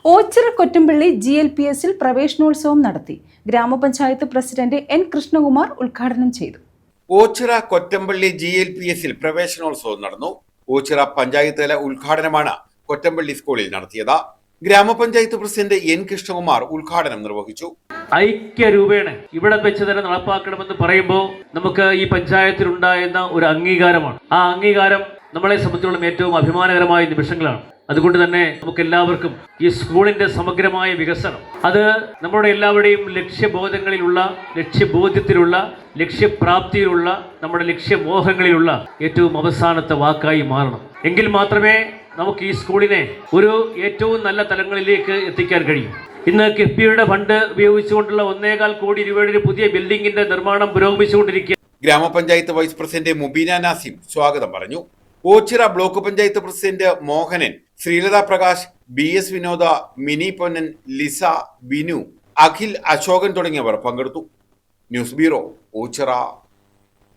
ഓച്ചിറ കൊറ്റമ്പള്ളി GLPSൽ പ്രവേശനോത്സവം നടത്തി. ഗ്രാമപഞ്ചായത്ത് പ്രസിഡന്റ് N കൃഷ്ണകുമാർ ഉദ്ഘാടനം ചെയ്തു. ഓച്ചിറ കൊറ്റമ്പള്ളി GLPSൽ പ്രവേശനോത്സവം നടന്നു. ഓച്ചിറ പഞ്ചായത്ത് തല ഉദ്ഘാടനമാണ് കൊറ്റമ്പള്ളി സ്കൂളിൽ നടത്തിയത്. ഗ്രാമപഞ്ചായത്ത് പ്രസിഡന്റ് N കൃഷ്ണകുമാർ ഉദ്ഘാടനം നിർവഹിച്ചു. ഐക്യരൂപേണ ഇവിടെ വെച്ച് തന്നെ നടപ്പാക്കണമെന്ന് പറയുമ്പോൾ നമുക്ക് ഈ പഞ്ചായത്തിലുണ്ടായിരുന്ന ഒരു അംഗീകാരമാണ്. ആ അംഗീകാരം നമ്മളെ സംബന്ധിച്ചിടത്തോളം ഏറ്റവും അഭിമാനകരമായ നിമിഷങ്ങളാണ്. അതുകൊണ്ട് തന്നെ നമുക്ക് എല്ലാവർക്കും ഈ സ്കൂളിന്റെ സമഗ്രമായ വികസനം അത് നമ്മുടെ എല്ലാവരുടെയും ലക്ഷ്യബോധങ്ങളിലുള്ള, ലക്ഷ്യബോധ്യത്തിലുള്ള, ലക്ഷ്യപ്രാപ്തിയിലുള്ള, നമ്മുടെ ലക്ഷ്യമോഹങ്ങളിലുള്ള ഏറ്റവും അവസാനത്തെ വാക്കായി മാറണം. എങ്കിൽ മാത്രമേ നമുക്ക് ഈ സ്കൂളിനെ ഒരു ഏറ്റവും നല്ല തലങ്ങളിലേക്ക് എത്തിക്കാൻ കഴിയും. ഇന്ന് കിഫ്ബിയുടെ ഫണ്ട് ഉപയോഗിച്ചുകൊണ്ടുള്ള 1.25 കോടി രൂപയുടെ പുതിയ ബിൽഡിംഗിന്റെ നിർമ്മാണം പുരോഗമിച്ചുകൊണ്ടിരിക്കുക. ഗ്രാമപഞ്ചായത്ത് വൈസ് പ്രസിഡന്റ് മുബീന നാസിം സ്വാഗതം പറഞ്ഞു. Ochira block panchayat president Mohanan, Sreelatha Prakash, BS വിനോദ, മിനി പൊന്നൻ, ലിസ, ബിനു, അഖിൽ, അശോകൻ തുടങ്ങിയവർ പങ്കെടുത്തു. News bureau, Ochira.